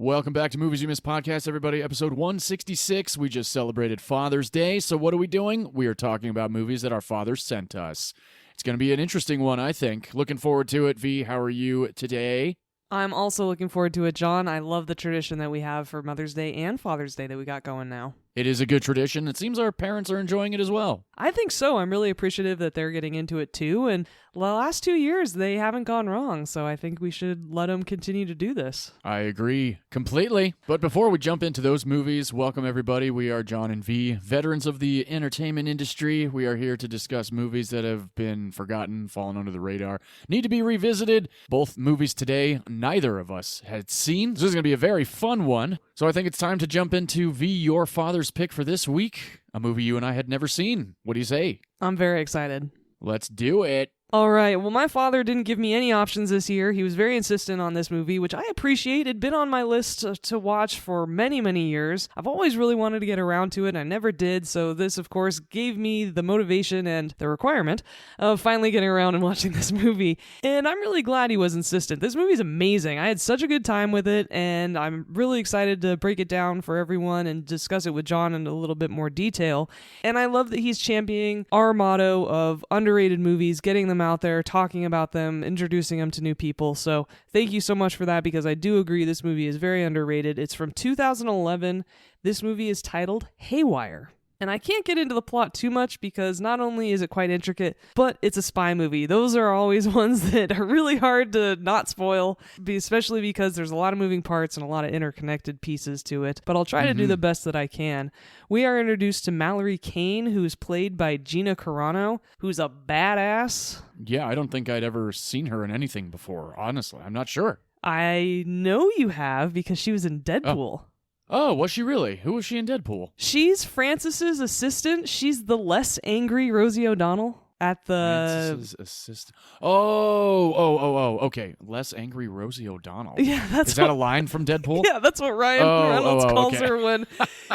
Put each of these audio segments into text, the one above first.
Welcome back to Movies You Missed Podcast, everybody. Episode 166. We just celebrated Father's Day, so what are we doing? We are talking about movies that our fathers sent us. It's going to be an interesting one, I think. Looking forward to it. V, how are you today? I'm also looking forward to it, John. I love the tradition that we have for Mother's Day and Father's Day that we got going now. It is a good tradition. It seems our parents are enjoying it as well. I think so. I'm really appreciative that they're getting into it too. And the last 2 years, they haven't gone wrong. So I think we should let them continue to do this. I agree completely. But before we jump into those movies, welcome everybody. We are John and V, veterans of the entertainment industry. We are here to discuss movies that have been forgotten, fallen under the radar, need to be revisited. Both movies today, neither of us had seen. So this is going to be a very fun one. So I think it's time to jump into V, your father's pick for this week, a movie you and I had never seen. What do you say? I'm very excited. Let's do it. All right. Well, my father didn't give me any options this year. He was very insistent on this movie, which I appreciate. It'd been on my list to watch for many, many years. I've always really wanted to get around to it. I never did. So this, of course, gave me the motivation and the requirement of finally getting around and watching this movie. And I'm really glad he was insistent. This movie's amazing. I had such a good time with it, and I'm really excited to break it down for everyone and discuss it with John in a little bit more detail. And I love that he's championing our motto of underrated movies, getting them out there, talking about them, introducing them to new people. So thank you so much for that, because I do agree this movie is very underrated. It's from 2011. This movie is titled Haywire. And I can't get into the plot too much because not only is it quite intricate, but it's a spy movie. Those are always ones that are really hard to not spoil, especially because there's a lot of moving parts and a lot of interconnected pieces to it. But I'll try to do the best that I can. We are introduced to Mallory Kane, who's played by Gina Carano, who's a badass. Yeah, I don't think I'd ever seen her in anything before, honestly. I'm not sure. I know you have, because she was in Deadpool. Oh, was she really? Who was she in Deadpool? She's Francis's assistant. She's the less angry Rosie O'Donnell at the... Francis's assistant. Oh, okay. Less angry Rosie O'Donnell. Yeah, Is that a line from Deadpool? Yeah, that's what Ryan Reynolds calls her when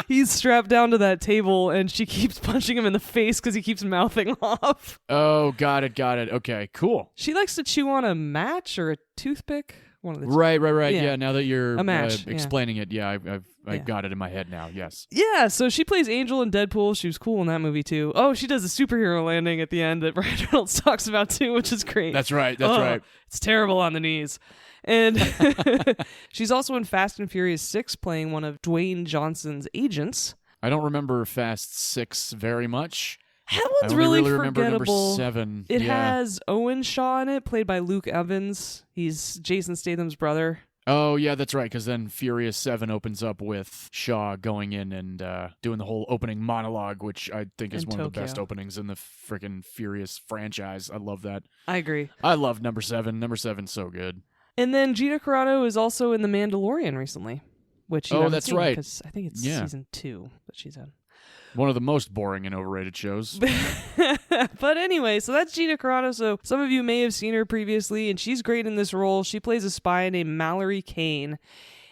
he's strapped down to that table and she keeps punching him in the face because he keeps mouthing off. Oh, got it. Okay, cool. She likes to chew on a match or a toothpick. One of the Right. Yeah, now that you're explaining it, I got it in my head now, yes. Yeah, so she plays Angel in Deadpool. She was cool in that movie, too. Oh, she does a superhero landing at the end that Ryan Reynolds talks about, too, which is great. That's right. It's terrible on the knees. And she's also in Fast and Furious 6, playing one of Dwayne Johnson's agents. I don't remember Fast 6 very much. That one's really remember forgettable. Number 7. It has Owen Shaw in it, played by Luke Evans. He's Jason Statham's brother. Oh, yeah, that's right, because then Furious 7 opens up with Shaw going in and doing the whole opening monologue, which I think is one of the best openings in the freaking Furious franchise. I love that. I agree. I love number 7. Number 7's so good. And then Gina Carano is also in The Mandalorian recently, which you haven't seen, right. Because I think it's season 2 that she's in. One of the most boring and overrated shows. But anyway, so that's Gina Carano. So some of you may have seen her previously, and she's great in this role. She plays a spy named Mallory Kane,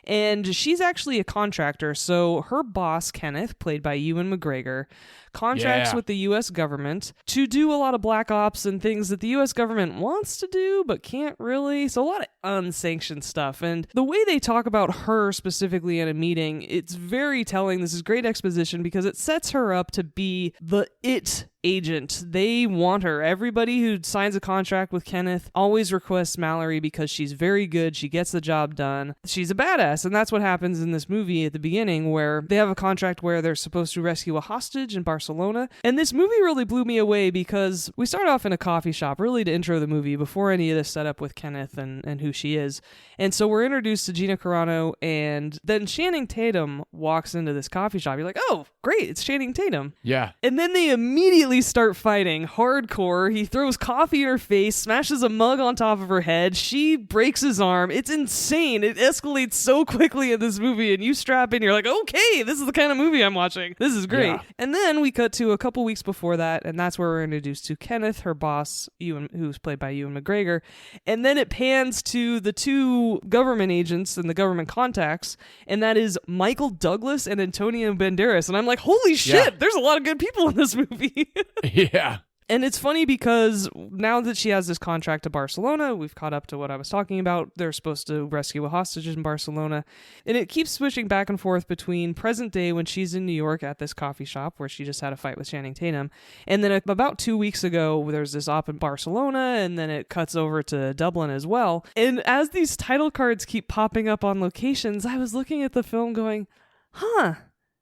and she's actually a contractor. So her boss, Kenneth, played by Ewan McGregor, contracts with the U.S. government to do a lot of black ops and things that the U.S. government wants to do but can't really. So a lot of unsanctioned stuff. And the way they talk about her specifically in a meeting, it's very telling. This is great exposition because it sets her up to be the it agent. They want her. Everybody who signs a contract with Kenneth always requests Mallory because she's very good. She gets the job done. She's a badass. And that's what happens in this movie at the beginning, where they have a contract where they're supposed to rescue a hostage in Barcelona. And this movie really blew me away because we start off in a coffee shop, really to intro the movie before any of this setup with Kenneth and who she is. And so we're introduced to Gina Carano, and then Channing Tatum walks into this coffee shop. You're like, oh, great, it's Channing Tatum. Yeah. And then they immediately start fighting hardcore. He throws coffee in her face, smashes a mug on top of her head. She breaks his arm. It's insane. It escalates so quickly in this movie, and you strap in, you're like, okay, this is the kind of movie I'm watching. This is great. Yeah. And then we cut to a couple weeks before that, and that's where we're introduced to Kenneth, her boss, Ewan, who's played by Ewan McGregor. And then it pans to the two government agents and the government contacts, and that is Michael Douglas and Antonio Banderas. And I'm like, holy shit, there's a lot of good people in this movie. Yeah. And it's funny because now that she has this contract to Barcelona, we've caught up to what I was talking about. They're supposed to rescue a hostage in Barcelona. And it keeps switching back and forth between present day when she's in New York at this coffee shop where she just had a fight with Channing Tatum. And then about 2 weeks ago, there's this op in Barcelona, and then it cuts over to Dublin as well. And as these title cards keep popping up on locations, I was looking at the film going,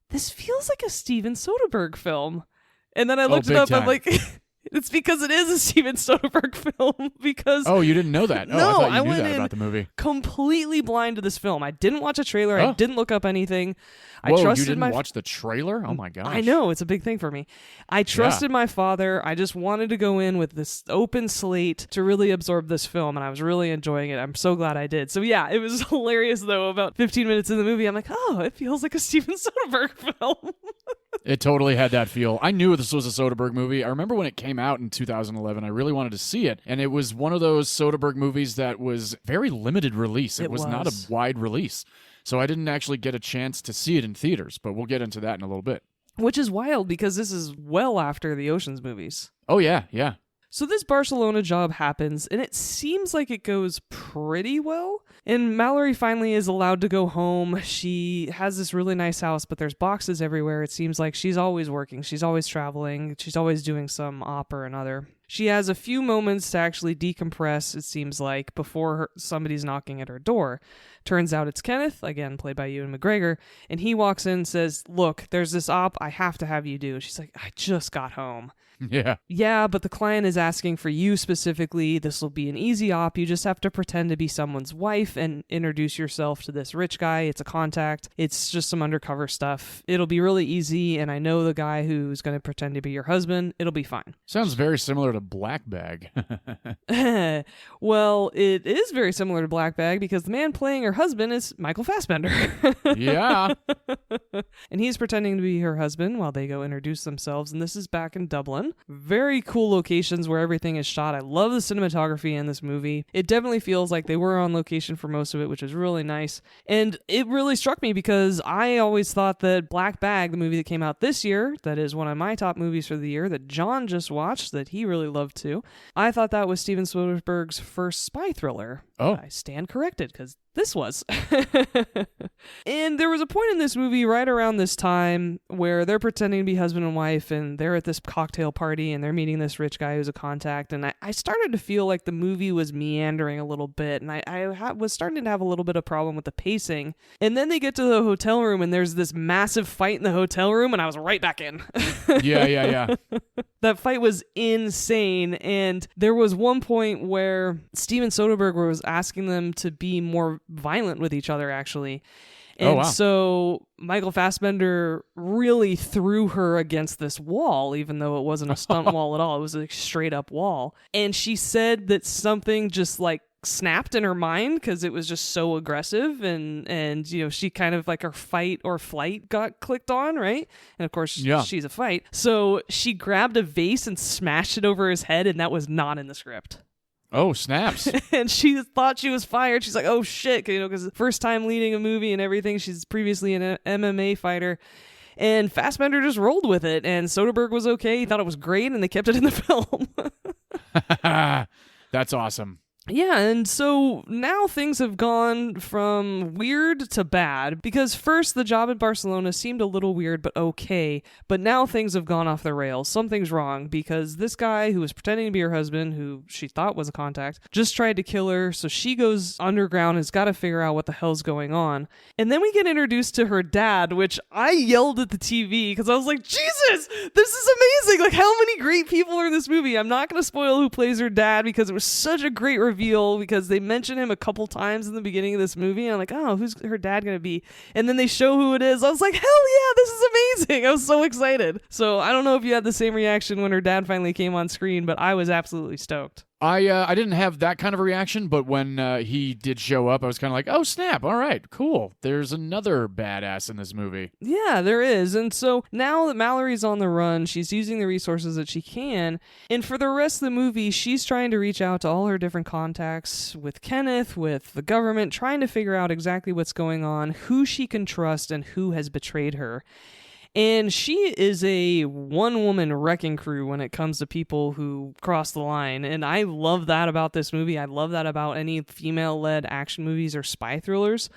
this feels like a Steven Soderbergh film. And then I looked it up, I'm like... It's because it is a Steven Soderbergh film. Because you didn't know that? No, I thought you knew went that in about the movie. Completely blind to this film. I didn't watch a trailer. I didn't look up anything. You didn't watch the trailer? Oh my gosh! I know, it's a big thing for me. I trusted my father. I just wanted to go in with this open slate to really absorb this film, and I was really enjoying it. I'm so glad I did. So yeah, it was hilarious though. About 15 minutes in the movie, I'm like, it feels like a Steven Soderbergh film. It totally had that feel. I knew this was a Soderbergh movie. I remember when it came out in 2011, I really wanted to see it. And it was one of those Soderbergh movies that was very limited release. It was not a wide release. So I didn't actually get a chance to see it in theaters, but we'll get into that in a little bit. Which is wild because this is well after the Ocean's movies. Oh, yeah. So this Barcelona job happens, and it seems like it goes pretty well. And Mallory finally is allowed to go home. She has this really nice house, but there's boxes everywhere. It seems like she's always working. She's always traveling. She's always doing some op or another. She has a few moments to actually decompress, it seems like, before somebody's knocking at her door. Turns out it's Kenneth, again, played by Ewan McGregor, and he walks in and says, "Look, there's this op I have to have you do." She's like, "I just got home." Yeah, but the client is asking for you specifically. This will be an easy op. You just have to pretend to be someone's wife and introduce yourself to this rich guy. It's a contact. It's just some undercover stuff. It'll be really easy, and I know the guy who's going to pretend to be your husband. It'll be fine. Sounds very similar to Black Bag. Well, it is very similar to Black Bag because the man playing her husband is Michael Fassbender. Yeah. And he's pretending to be her husband while they go introduce themselves, and this is back in Dublin. Very cool locations where everything is shot. I love the cinematography in this movie. It definitely feels like they were on location for most of it, which is really nice. And it really struck me because I always thought that Black Bag, the movie that came out this year, that is one of my top movies for the year, that John just watched, that he really loved too, I thought that was Steven Soderbergh's first spy thriller. I stand corrected because this was. And there was a point in this movie right around this time where they're pretending to be husband and wife, and they're at this cocktail party, and they're meeting this rich guy who's a contact, and I started to feel like the movie was meandering a little bit, and I was starting to have a little bit of problem with the pacing. And then they get to the hotel room, and there's this massive fight in the hotel room, and I was right back in. Yeah. That fight was insane, and there was one point where Steven Soderbergh was asking them to be more violent with each other, actually. And so Michael Fassbender really threw her against this wall, even though it wasn't a stunt wall at all. It was a straight up wall. And she said that something just like snapped in her mind because it was just so aggressive, and you know, she kind of like her fight or flight got clicked on, right? And of course she's a fight, so she grabbed a vase and smashed it over his head, and that was not in the script. Oh, snaps. And she thought she was fired. She's like, oh shit, you know, because first time leading a movie and everything. She's previously an MMA fighter. And Fassbender just rolled with it, and Soderbergh was okay. He thought it was great, and they kept it in the film. That's awesome. Yeah, and so now things have gone from weird to bad, because first the job in Barcelona seemed a little weird but okay, but now things have gone off the rails. Something's wrong, because this guy who was pretending to be her husband, who she thought was a contact, just tried to kill her, so she goes underground and has got to figure out what the hell's going on. And then we get introduced to her dad, which I yelled at the TV, because I was like, Jesus, this is amazing! Like, how many great people are in this movie? I'm not going to spoil who plays her dad, because it was such a great reveal, because they mention him a couple times in the beginning of this movie, and I'm like, oh, who's her dad gonna be? And then they show who it is. I was like, hell yeah, this is amazing. I was so excited. So I don't know if you had the same reaction when her dad finally came on screen, but I was absolutely stoked. I didn't have that kind of a reaction, but when he did show up, I was kind of like, oh, snap, all right, cool. There's another badass in this movie. Yeah, there is. And so now that Mallory's on the run, she's using the resources that she can, and for the rest of the movie, she's trying to reach out to all her different contacts with Kenneth, with the government, trying to figure out exactly what's going on, who she can trust, and who has betrayed her. And she is a one-woman wrecking crew when it comes to people who cross the line. And I love that about this movie. I love that about any female-led action movies or spy thrillers.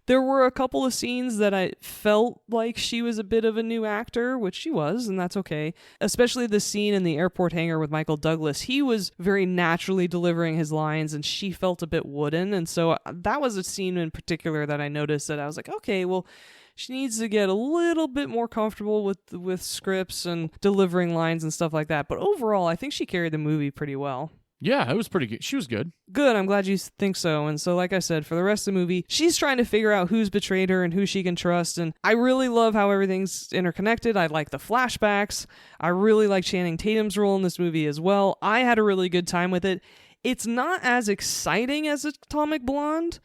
There were a couple of scenes that I felt like she was a bit of a new actor, which she was, and that's okay. Especially the scene in the airport hangar with Michael Douglas. He was very naturally delivering his lines, and she felt a bit wooden. And so that was a scene in particular that I noticed that I was like, okay, well, she needs to get a little bit more comfortable with scripts and delivering lines and stuff like that. But overall, I think she carried the movie pretty well. Yeah, it was pretty good. She was good. Good, I'm glad you think so. And so, like I said, for the rest of the movie, she's trying to figure out who's betrayed her and who she can trust. And I really love how everything's interconnected. I like the flashbacks. I really like Channing Tatum's role in this movie as well. I had a really good time with it. It's not as exciting as Atomic Blonde,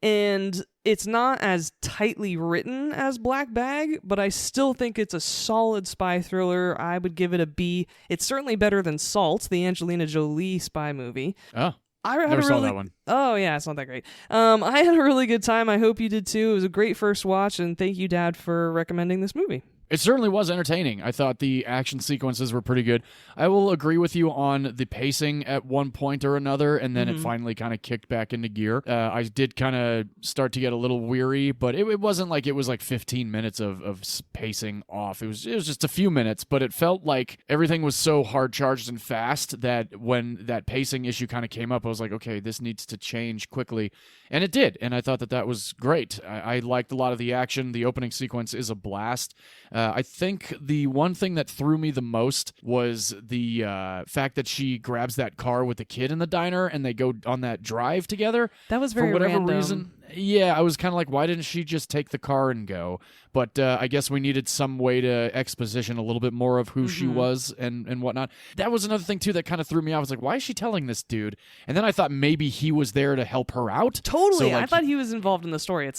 and it's not as tightly written as Black Bag, but I still think it's a solid spy thriller. I would give it a B. It's certainly better than Salt, the Angelina Jolie spy movie. Oh, never saw that one. Oh, yeah, it's not that great. I had a really good time. I hope you did too. It was a great first watch, and thank you, Dad, for recommending this movie. It certainly was entertaining. I thought the action sequences were pretty good. I will agree with you on the pacing at one point or another, and then it finally kind of kicked back into gear. I did kind of start to get a little weary, but it wasn't like it was like 15 minutes of pacing off. It was just a few minutes, but it felt like everything was so hard-charged and fast that when that pacing issue kind of came up, I was like, okay, this needs to change quickly. And it did, and I thought that was great. I liked a lot of the action. The opening sequence is a blast. I think the one thing that threw me the most was the fact that she grabs that car with the kid in the diner and they go on that drive together. That was very random. For whatever random. reason. Yeah, I was kind of like, why didn't she just take the car and go? But I guess we needed some way to exposition a little bit more of who she was and whatnot. That was another thing, too, that kind of threw me off. I was like, why is she telling this dude? And then I thought maybe he was there to help her out. Totally. So, like, I thought he was involved in the story in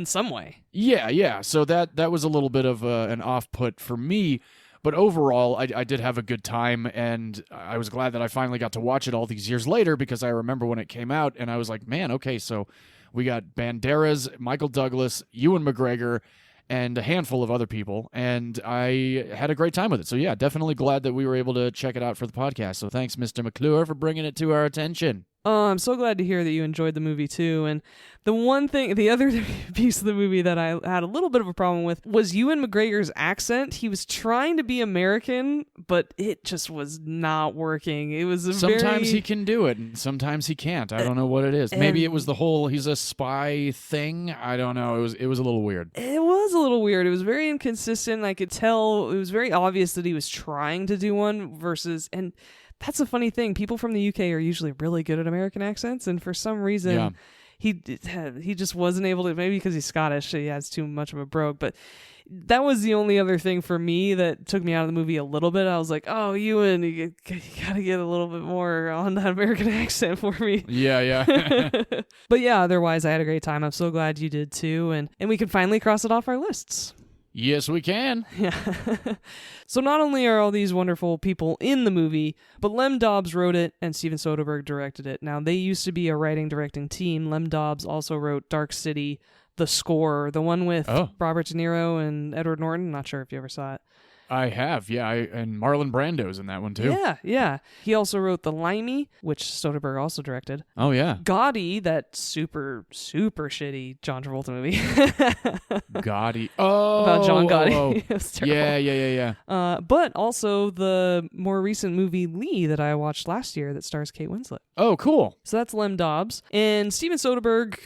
some way. Yeah. So that was a little bit of an off-put for me. But overall, I did have a good time, and I was glad that I finally got to watch it all these years later because I remember when it came out, and I was like, man, okay, so we got Banderas, Michael Douglas, Ewan McGregor, and a handful of other people, and I had a great time with it. So yeah, definitely glad that we were able to check it out for the podcast. So thanks, Mr. McClure, for bringing it to our attention. I'm so glad to hear that you enjoyed the movie too. And the other piece of the movie that I had a little bit of a problem with was Ewan McGregor's accent. He was trying to be American, but it just was not working. It was sometimes he can do it, and sometimes he can't. I don't know what it is. Maybe it was the whole he's a spy thing. I don't know. It was a little weird. It was a little weird. It was very inconsistent. I could tell it was very obvious that he was trying to do one and that's a funny thing. People from the UK are usually really good at American accents, and for some reason, he just wasn't able to. Maybe because he's Scottish, he has too much of a brogue. But that was the only other thing for me that took me out of the movie a little bit. I was like, "Oh, Ewan, you gotta get a little bit more on that American accent for me." Yeah. But yeah, otherwise, I had a great time. I'm so glad you did too, and we can finally cross it off our lists. Yes, we can. Yeah. So not only are all these wonderful people in the movie, but Lem Dobbs wrote it and Steven Soderbergh directed it. Now, they used to be a writing-directing team. Lem Dobbs also wrote Dark City, The Score, the one with Robert De Niro and Edward Norton. Not sure if you ever saw it. I have, yeah, and Marlon Brando's in that one too. Yeah. He also wrote The Limey, which Soderbergh also directed. Oh, yeah. Gotti, that super, super shitty John Travolta movie. Gotti. Oh. About John Gotti. Oh. It was terrible. Yeah. But also the more recent movie Lee that I watched last year that stars Kate Winslet. Oh, cool. So that's Lem Dobbs. And Steven Soderbergh,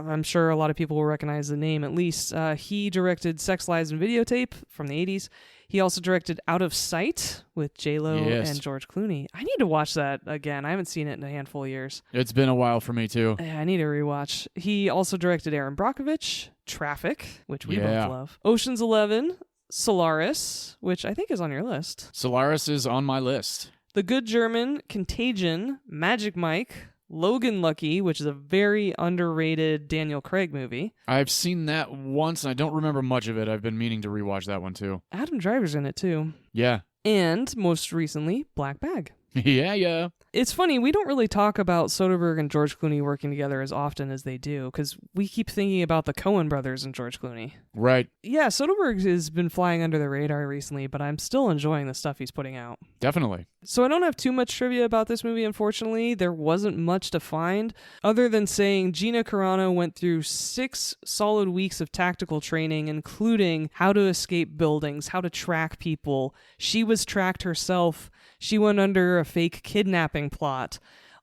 I'm sure a lot of people will recognize the name at least. He directed Sex, Lies, and Videotape from the 80s. He also directed Out of Sight with J-Lo and George Clooney. I need to watch that again. I haven't seen it in a handful of years. It's been a while for me, too. I need to rewatch. He also directed Aaron Brockovich, Traffic, which we both love, Ocean's 11, Solaris, which I think is on your list. Solaris is on my list. The Good German, Contagion, Magic Mike, Logan Lucky, which is a very underrated Daniel Craig movie. I've seen that once, and I don't remember much of it. I've been meaning to rewatch that one, too. Adam Driver's in it, too. Yeah. And, most recently, Black Bag. Yeah. It's funny, we don't really talk about Soderbergh and George Clooney working together as often as they do, because we keep thinking about the Coen brothers and George Clooney. Right. Yeah, Soderbergh has been flying under the radar recently, but I'm still enjoying the stuff he's putting out. Definitely. So I don't have too much trivia about this movie, unfortunately. There wasn't much to find, other than saying Gina Carano went through 6 solid weeks of tactical training, including how to escape buildings, how to track people. She was tracked herself. She went under a fake kidnapping plot.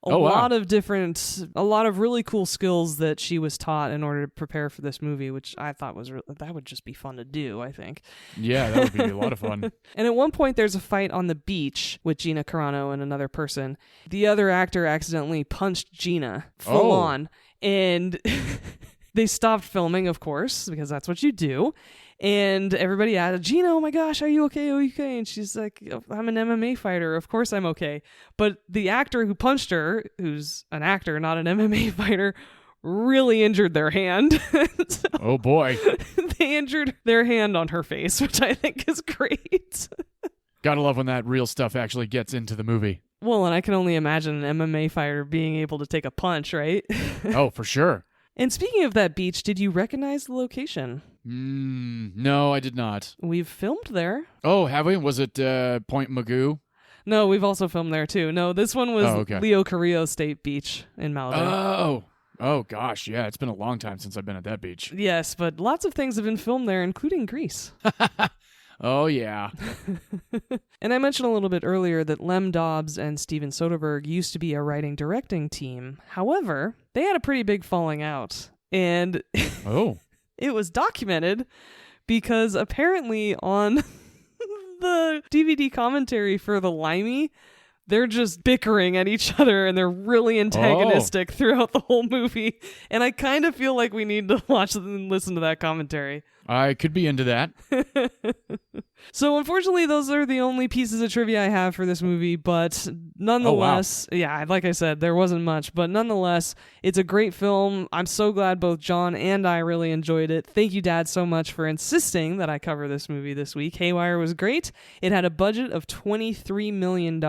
A lot of really cool skills that she was taught in order to prepare for this movie, which I thought that would just be fun to do, I think. Yeah, that would be a lot of fun. And at one point, there's a fight on the beach with Gina Carano and another person. The other actor accidentally punched Gina full on, and they stopped filming, of course, because that's what you do. And everybody asked, Gina, oh my gosh, are you okay? Are you okay? And she's like, I'm an MMA fighter. Of course I'm okay. But the actor who punched her, who's an actor, not an MMA fighter, really injured their hand. So oh boy. They injured their hand on her face, which I think is great. Gotta love when that real stuff actually gets into the movie. Well, and I can only imagine an MMA fighter being able to take a punch, right? Oh, for sure. And speaking of that beach, did you recognize the location? No, I did not. We've filmed there. Oh, have we? Was it Point Magoo? No, we've also filmed there too. No, this one was Leo Carrillo State Beach in Malibu. Oh gosh, yeah, it's been a long time since I've been at that beach. Yes, but lots of things have been filmed there, including Grease. Oh, yeah. And I mentioned a little bit earlier that Lem Dobbs and Steven Soderbergh used to be a writing-directing team. However, they had a pretty big falling out. And it was documented because apparently on the DVD commentary for The Limey, they're just bickering at each other and they're really antagonistic throughout the whole movie. And I kind of feel like we need to watch and listen to that commentary. I could be into that. So unfortunately, those are the only pieces of trivia I have for this movie, but nonetheless, yeah, like I said, there wasn't much, but nonetheless, it's a great film. I'm so glad both John and I really enjoyed it. Thank you, Dad, so much for insisting that I cover this movie this week. Haywire was great. It had a budget of $23 million.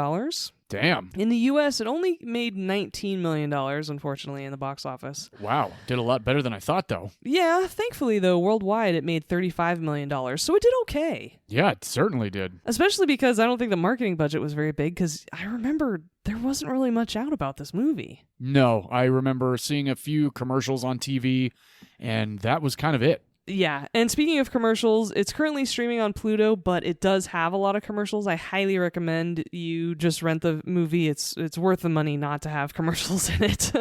Damn. In the U.S., it only made $19 million, unfortunately, in the box office. Wow. Did a lot better than I thought, though. Yeah, thankfully, though, worldwide, it made $35 million, so it did okay. Yeah, it certainly did. Especially because I don't think the marketing budget was very big, because I remember there wasn't really much out about this movie. No, I remember seeing a few commercials on TV, and that was kind of it. Yeah, and speaking of commercials, it's currently streaming on Pluto, but it does have a lot of commercials. I highly recommend you just rent the movie. It's worth the money not to have commercials in it.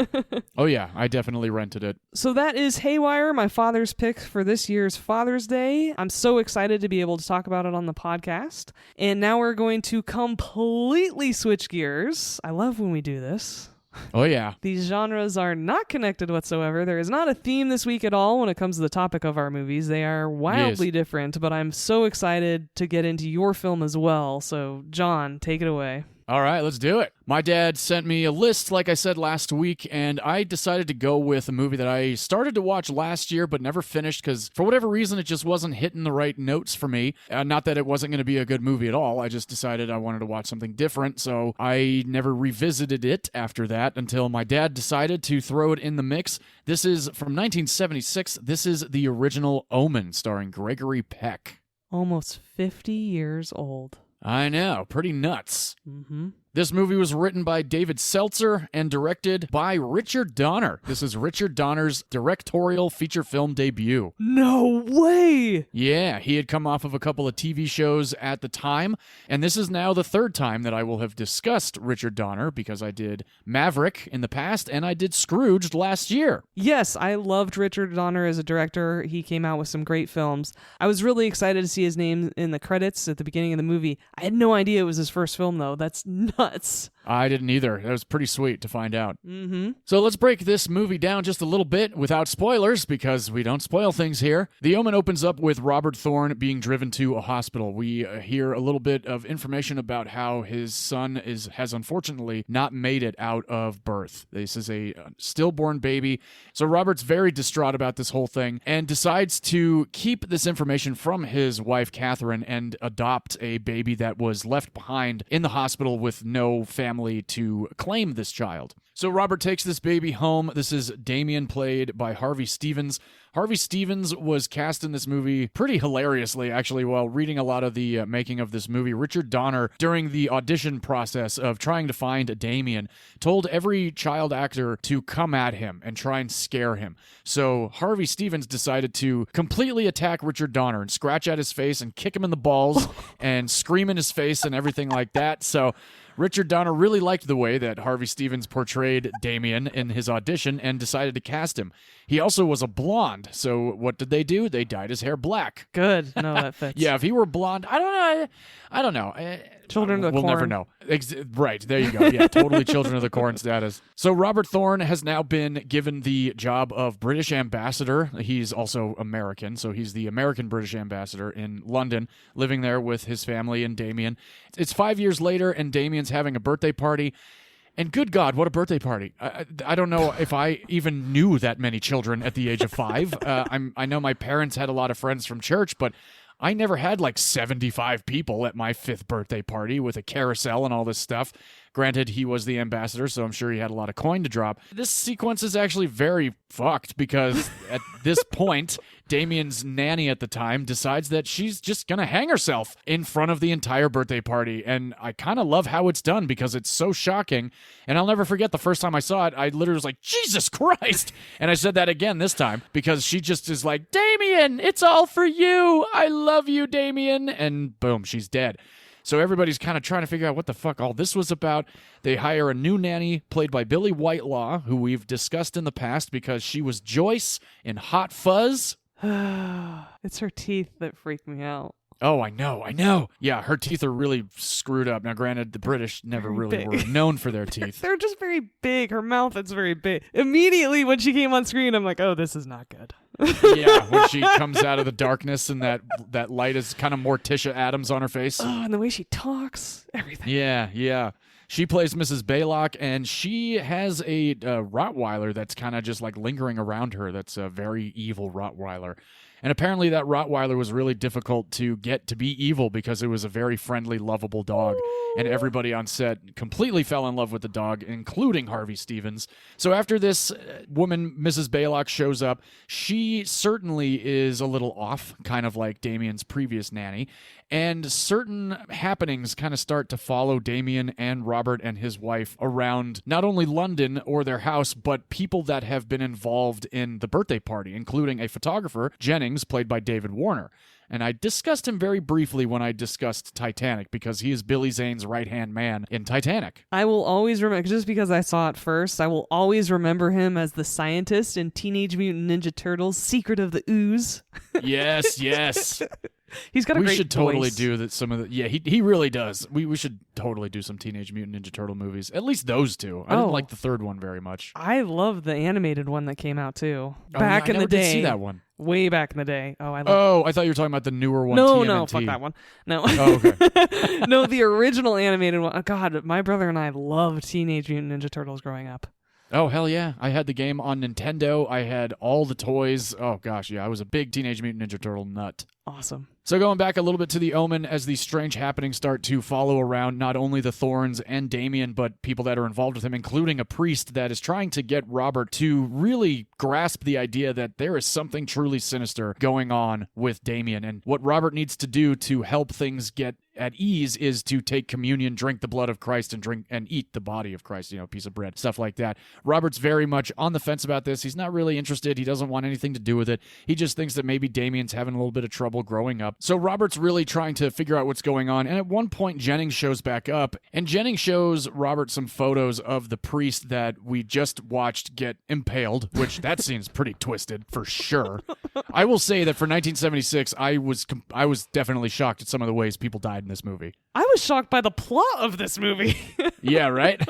Oh yeah, I definitely rented it. So that is Haywire, my father's pick for this year's Father's Day. I'm so excited to be able to talk about it on the podcast. And now we're going to completely switch gears. I love when we do this. Oh, yeah. These genres are not connected whatsoever. There is not a theme this week at all when it comes to the topic of our movies. They are wildly different, but I'm so excited to get into your film as well. So, John, take it away. All right, let's do it. My dad sent me a list, like I said last week, and I decided to go with a movie that I started to watch last year but never finished because for whatever reason it just wasn't hitting the right notes for me. Not that it wasn't going to be a good movie at all. I just decided I wanted to watch something different, so I never revisited it after that until my dad decided to throw it in the mix. This is from 1976. This is the original Omen, starring Gregory Peck. Almost 50 years old. I know, pretty nuts. Mm-hmm. This movie was written by David Seltzer and directed by Richard Donner. This is Richard Donner's directorial feature film debut. No way! Yeah, he had come off of a couple of TV shows at the time, and this is now the third time that I will have discussed Richard Donner because I did Maverick in the past and I did Scrooged last year. Yes, I loved Richard Donner as a director. He came out with some great films. I was really excited to see his name in the credits at the beginning of the movie. I had no idea it was his first film, though. That's nuts. I didn't either. That was pretty sweet to find out. Mm-hmm. So let's break this movie down just a little bit without spoilers, because we don't spoil things here. The Omen opens up with Robert Thorne being driven to a hospital. We hear a little bit of information about how his son has unfortunately not made it out of birth. This is a stillborn baby. So Robert's very distraught about this whole thing and decides to keep this information from his wife, Catherine, and adopt a baby that was left behind in the hospital with no family to claim this child. So Robert takes this baby home. This is Damien, played by Harvey Stephens. Harvey Stephens was cast in this movie pretty hilariously, actually, while reading a lot of the making of this movie. Richard Donner, during the audition process of trying to find Damien, told every child actor to come at him and try and scare him. So Harvey Stephens decided to completely attack Richard Donner and scratch at his face and kick him in the balls and scream in his face and everything like that. So Richard Donner really liked the way that Harvey Stephens portrayed Damien in his audition and decided to cast him. He also was a blonde, so what did they do? They dyed his hair black. Good. No, that fits. Yeah, if he were blonde, I don't know. Children of the Corn. We'll never know. Right, there you go. Yeah, totally Children of the Corn status. So Robert Thorne has now been given the job of British ambassador. He's also American, so he's the American British ambassador in London, living there with his family and Damien. It's 5 years later, and Damien's having a birthday party. And good God, what a birthday party. I don't know if I even knew that many children at the age of 5. I know my parents had a lot of friends from church, but I never had like 75 people at my 5th birthday party with a carousel and all this stuff. Granted, he was the ambassador, so I'm sure he had a lot of coin to drop. This sequence is actually very fucked because at this point, Damien's nanny at the time decides that she's just going to hang herself in front of the entire birthday party. And I kind of love how it's done because it's so shocking. And I'll never forget the first time I saw it, I literally was like, Jesus Christ! And I said that again this time because she just is like, Damien, it's all for you. I love you, Damien. And boom, she's dead. So everybody's kind of trying to figure out what the fuck all this was about. They hire a new nanny played by Billy Whitelaw, who we've discussed in the past because she was Joyce in Hot Fuzz. It's her teeth that freak me out. Oh, I know. Yeah, her teeth are really screwed up. Now, granted, the British never really were known for their teeth. They're just very big. Her mouth is very big. Immediately when she came on screen, I'm like, oh, this is not good. Yeah, when she comes out of the darkness and that light is kind of Morticia Adams on her face. Oh, and the way she talks, everything. Yeah. She plays Mrs. Baylock, and she has a Rottweiler that's kind of just like lingering around her. That's a very evil Rottweiler. And apparently that Rottweiler was really difficult to get to be evil because it was a very friendly, lovable dog. And everybody on set completely fell in love with the dog, including Harvey Stephens. So after this woman, Mrs. Baylock, shows up, she certainly is a little off, kind of like Damien's previous nanny. And certain happenings kind of start to follow Damien and Robert and his wife around not only London or their house, but people that have been involved in the birthday party, including a photographer, Jennings, played by David Warner. And I discussed him very briefly when I discussed Titanic because he is Billy Zane's right-hand man in Titanic. I will always remember, just because I saw it first, I will always remember him as the scientist in Teenage Mutant Ninja Turtles, Secret of the Ooze. Yes. He's got a great voice. We should totally do that. He really does. We should totally do some Teenage Mutant Ninja Turtle movies. At least those two. I didn't like the third one very much. I love the animated one that came out too. I never did see that one. Way back in the day. I thought you were talking about the newer one. No, fuck that one. No. Oh, okay. No, the original animated one. Oh, God, my brother and I loved Teenage Mutant Ninja Turtles growing up. Oh, hell yeah. I had the game on Nintendo. I had all the toys. Oh, gosh, yeah. I was a big Teenage Mutant Ninja Turtle nut. Awesome. So going back a little bit to the Omen, as these strange happenings start to follow around not only the Thorns and Damien, but people that are involved with him, including a priest that is trying to get Robert to really grasp the idea that there is something truly sinister going on with Damien. And what Robert needs to do to help things get at ease is to take communion, drink the blood of Christ, and drink and eat the body of Christ, a piece of bread, stuff like that. Robert's very much on the fence about this. He's not really interested. He doesn't want anything to do with it. He just thinks that maybe Damien's having a little bit of trouble growing up. So Robert's really trying to figure out what's going on. And at one point, Jennings shows back up, and Jennings shows Robert some photos of the priest that we just watched get impaled, which that seems pretty twisted for sure. I will say that for 1976, I was definitely shocked at some of the ways people died in this movie. I was shocked by the plot of this movie. Yeah, right?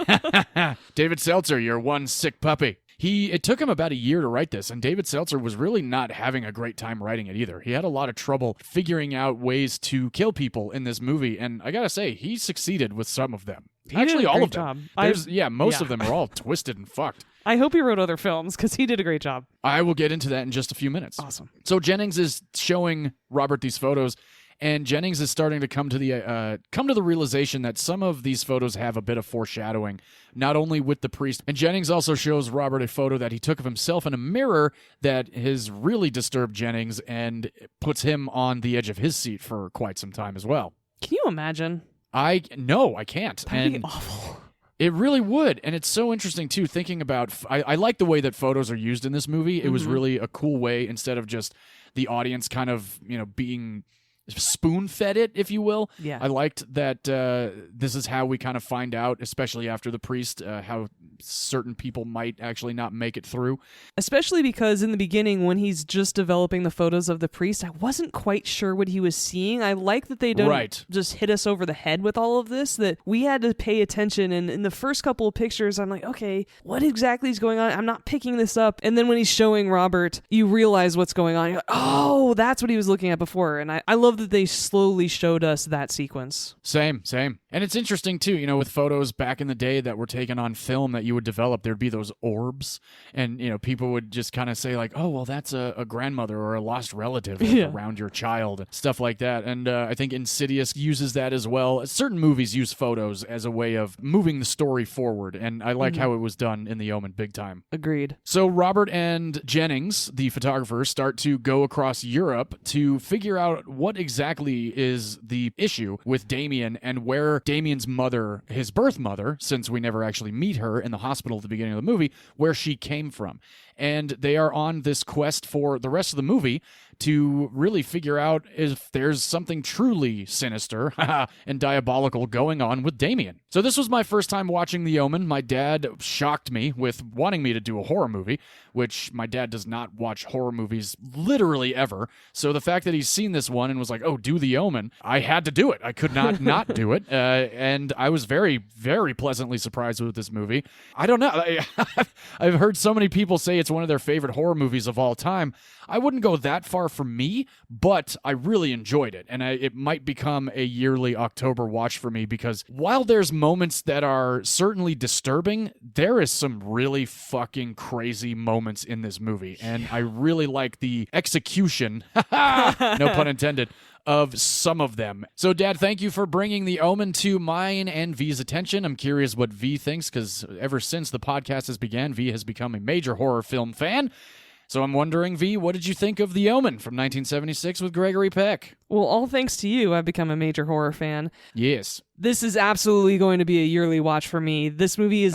David Seltzer, you're one sick puppy. It took him about a year to write this, and David Seltzer was really not having a great time writing it either. He had a lot of trouble figuring out ways to kill people in this movie, and I gotta say, he succeeded with some of them. Actually, all of them. Most of them are all twisted and fucked. I hope he wrote other films, because he did a great job. I will get into that in just a few minutes. Awesome. So Jennings is showing Robert these photos, And Jennings is starting to come to the realization that some of these photos have a bit of foreshadowing, not only with the priest. And Jennings also shows Robert a photo that he took of himself in a mirror that has really disturbed Jennings and puts him on the edge of his seat for quite some time as well. Can you imagine? No, I can't. That'd be awful. It really would. And it's so interesting, too, thinking about... I like the way that photos are used in this movie. It was really a cool way, instead of just the audience kind of, being spoon-fed it, if you will. Yeah. I liked that this is how we kind of find out, especially after the priest, how certain people might actually not make it through. Especially because in the beginning, when he's just developing the photos of the priest, I wasn't quite sure what he was seeing. I like that they don't just hit us over the head with all of this, that we had to pay attention. And in the first couple of pictures, I'm like, okay, what exactly is going on? I'm not picking this up. And then when he's showing Robert, you realize what's going on. You're like, oh, that's what he was looking at before. And I love that they slowly showed us that sequence. Same. And it's interesting, too, with photos back in the day that were taken on film that you would develop, there'd be those orbs, and, people would just kind of say, like, oh, well, that's a grandmother or a lost relative around your child, stuff like that. And I think Insidious uses that as well. Certain movies use photos as a way of moving the story forward, and I like how it was done in The Omen big time. Agreed. So Robert and Jennings, the photographer, start to go across Europe to figure out what exactly is the issue with Damien and where Damien's mother, his birth mother, since we never actually meet her in the hospital at the beginning of the movie, where she came from. And they are on this quest for the rest of the movie to really figure out if there's something truly sinister and diabolical going on with Damien. So this was my first time watching The Omen. My dad shocked me with wanting me to do a horror movie, which my dad does not watch horror movies literally ever. So the fact that he's seen this one and was like, oh, do The Omen, I had to do it. I could not do it. And I was very, very pleasantly surprised with this movie. I don't know. I've heard so many people say it's one of their favorite horror movies of all time. I wouldn't go that far for me, but I really enjoyed it. And it might become a yearly October watch for me, because while there's moments that are certainly disturbing, there is some really fucking crazy moments in this movie. And I really like the execution, no pun intended, of some of them. So, Dad, thank you for bringing The Omen to mine and V's attention. I'm curious what V thinks, because ever since the podcast has began, V has become a major horror film fan. So I'm wondering, V, what did you think of The Omen from 1976 with Gregory Peck? Well, all thanks to you, I've become a major horror fan. Yes. This is absolutely going to be a yearly watch for me. This movie is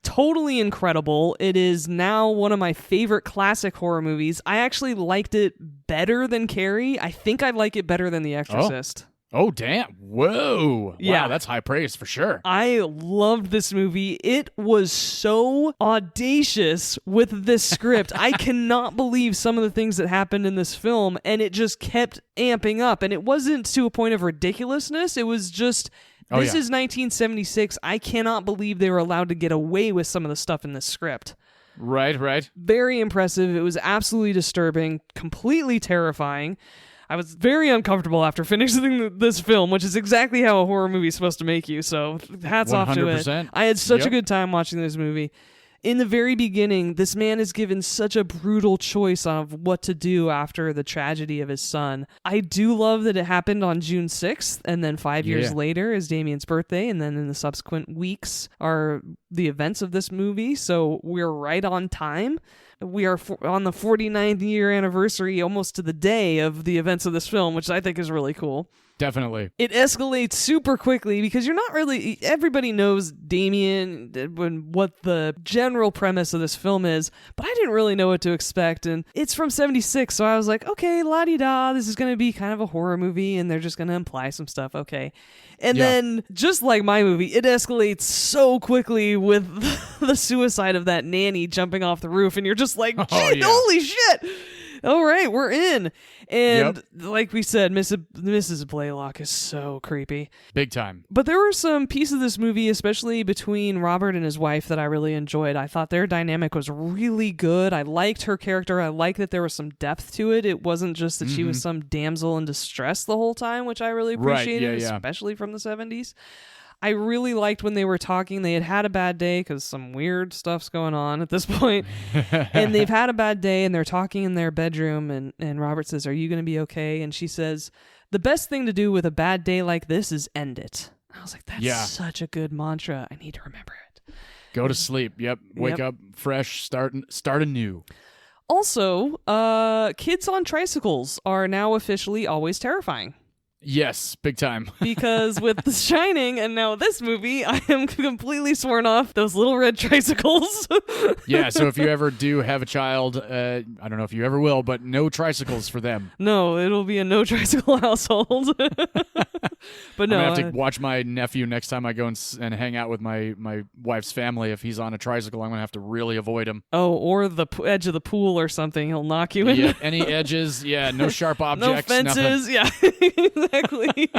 totally incredible. It is now one of my favorite classic horror movies. I actually liked it better than Carrie. I think I like it better than The Exorcist. Oh, damn. Whoa. Yeah. Wow, that's high praise for sure. I loved this movie. It was so audacious with this script. I cannot believe some of the things that happened in this film, and it just kept amping up. And it wasn't to a point of ridiculousness. It was just, this is 1976. I cannot believe they were allowed to get away with some of the stuff in this script. Right. Very impressive. It was absolutely disturbing, completely terrifying. I was very uncomfortable after finishing this film, which is exactly how a horror movie is supposed to make you, so hats 100%. Off to it. I had such a good time watching this movie. In the very beginning, this man is given such a brutal choice of what to do after the tragedy of his son. I do love that it happened on June 6th, and then 5 years later is Damien's birthday, and then in the subsequent weeks are the events of this movie, so we're right on time. We are on the 49th year anniversary, almost to the day of the events of this film, which I think is really cool. Definitely. It escalates super quickly because you're not really... Everybody knows Damien and what the general premise of this film is, but I didn't really know what to expect, and it's from 76, so I was like, okay, la-di-da, this is going to be kind of a horror movie, and they're just going to imply some stuff, okay. And then, just like my movie, it escalates so quickly with the suicide of that nanny jumping off the roof, and you're just like, holy shit! All right, we're in. And like we said, Mrs. Blaylock is so creepy. Big time. But there were some pieces of this movie, especially between Robert and his wife, that I really enjoyed. I thought their dynamic was really good. I liked her character. I liked that there was some depth to it. It wasn't just that she was some damsel in distress the whole time, which I really appreciated, especially from the 70s. I really liked when they were talking. They had a bad day because some weird stuff's going on at this point. And they've had a bad day, and they're talking in their bedroom, and Robert says, "Are you going to be okay?" And she says, The best thing to do with a bad day like this is end it. I was like, that's Yeah. such a good mantra. I need to remember it. Go to sleep. Yep. Wake up fresh. Start anew. Also, kids on tricycles are now officially always terrifying. Yes, big time. Because with The Shining and now this movie, I am completely sworn off those little red tricycles. Yeah, so if you ever do have a child, I don't know if you ever will, but no tricycles for them. No, it'll be a no tricycle household. But no, I'm going to have to watch my nephew next time I go and hang out with my wife's family. If he's on a tricycle, I'm going to have to really avoid him. Oh, or the edge of the pool or something. He'll knock you in. Yeah, any edges. Yeah, no sharp objects. No fences. Nothing. Yeah, exactly.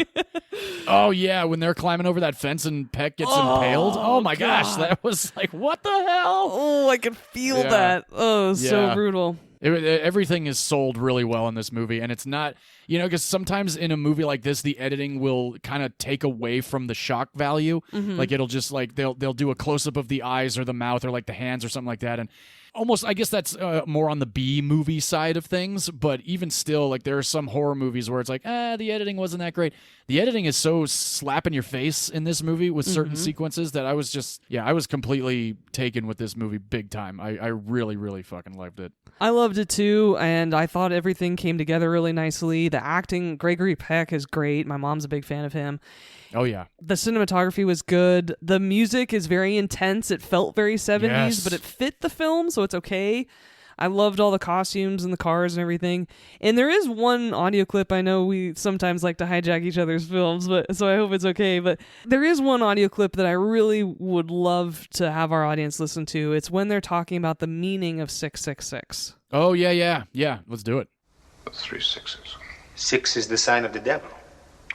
Oh, yeah, when they're climbing over that fence and Peck gets impaled. Oh, my gosh, that was like, what the hell? Oh, I could feel that. Oh, so brutal. Everything is sold really well in this movie, and it's not, because sometimes in a movie like this, the editing will kind of take away from the shock value. Mm-hmm. Like it'll just like they'll do a close up of the eyes or the mouth or like the hands or something like that, and almost I guess that's more on the B movie side of things. But even still, like there are some horror movies where it's like, the editing wasn't that great. The editing is so slap in your face in this movie with certain sequences that I was completely taken with this movie big time. I really, really fucking loved it. I loved it too, and I thought everything came together really nicely. The acting, Gregory Peck is great. My mom's a big fan of him. Oh, yeah. The cinematography was good. The music is very intense. It felt very 70s, but it fit the film, so it's okay. I loved all the costumes and the cars and everything. And there is one audio clip. I know we sometimes like to hijack each other's films, so I hope it's okay. But there is one audio clip that I really would love to have our audience listen to. It's when they're talking about the meaning of 666. Oh, yeah. Let's do it. 3 6s. 6 is the sign of the devil.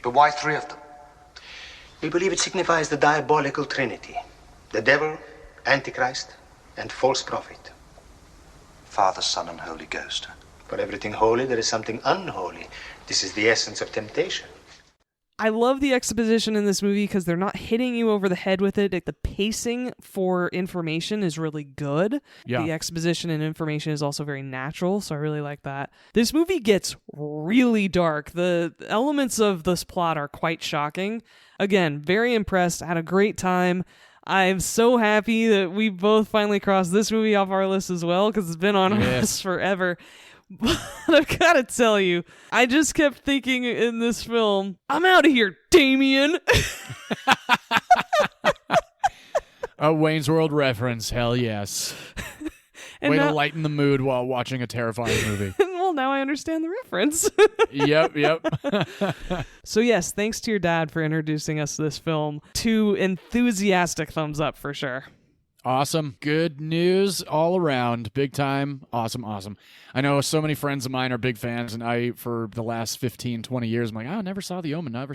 But why 3 of them? We believe it signifies the diabolical trinity. The devil, Antichrist, and false prophet. Father, Son, and Holy Ghost. For everything holy, there is something unholy. This is the essence of temptation. I love the exposition in this movie because they're not hitting you over the head with it. Like, the pacing for information is really good. Yeah. The exposition and information is also very natural, so I really like that. This movie gets really dark. The elements of this plot are quite shocking. Again, very impressed. Had a great time. I'm so happy that we both finally crossed this movie off our list as well, because it's been on our list forever. But I've got to tell you, I just kept thinking in this film, I'm out of here, Damien. A Wayne's World reference, hell yes. Way to lighten the mood while watching a terrifying movie. Well, now I understand the reference. Yep. So yes, thanks to your dad for introducing us to this film. 2 enthusiastic thumbs up for sure. Awesome. Good news all around. Big time. Awesome. I know so many friends of mine are big fans, and I, for the last 15, 20 years, I'm like, I never saw The Omen. I'm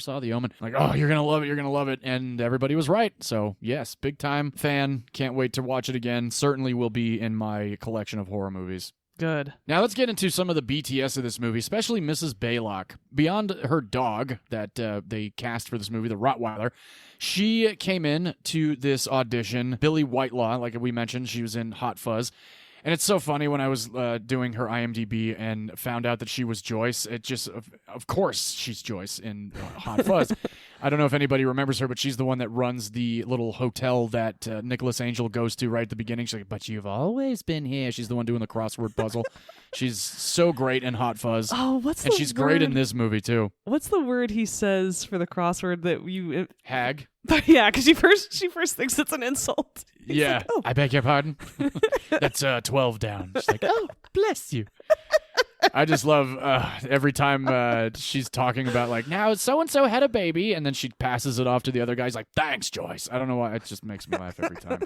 like, oh, you're going to love it. And everybody was right. So, yes, big time fan. Can't wait to watch it again. Certainly will be in my collection of horror movies. Good. Now let's get into some of the BTS of this movie, especially Mrs. Baylock. Beyond her dog that they cast for this movie, the Rottweiler, she came in to this audition. Billy Whitelaw, like we mentioned, she was in Hot Fuzz. And it's so funny when I was doing her IMDb and found out that she was Joyce. It just, of course, she's Joyce in Hot Fuzz. I don't know if anybody remembers her, but she's the one that runs the little hotel that Nicholas Angel goes to right at the beginning. She's like, but you've always been here. She's the one doing the crossword puzzle. She's so great in Hot Fuzz. Oh, and she's great in this movie, too. What's the word he says for the crossword that you... Hag. Yeah, because she first thinks it's an insult. He's yeah. like, oh. I beg your pardon? That's 12 down. She's like, oh, bless you. I just love every time she's talking about, like, now so-and-so had a baby, and then she passes it off to the other guy. He's like, thanks, Joyce. I don't know why. It just makes me laugh every time.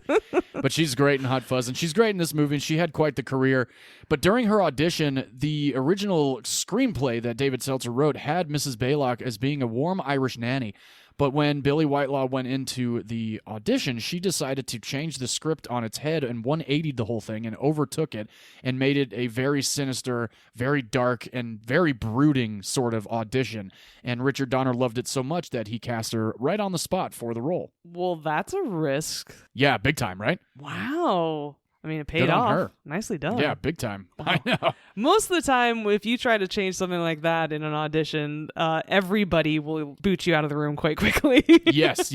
But she's great in Hot Fuzz, and she's great in this movie, and she had quite the career. But during her audition, the original screenplay that David Seltzer wrote had Mrs. Baylock as being a warm Irish nanny. But when Billy Whitelaw went into the audition, she decided to change the script on its head and 180'd the whole thing and overtook it and made it a very sinister, very dark, and very brooding sort of audition. And Richard Donner loved it so much that he cast her right on the spot for the role. Well, that's a risk. Yeah, big time, right? Wow. I mean, it paid Good on off. her. Nicely done. Yeah, big time. I know. Most of the time, if you try to change something like that in an audition, everybody will boot you out of the room quite quickly. Yes.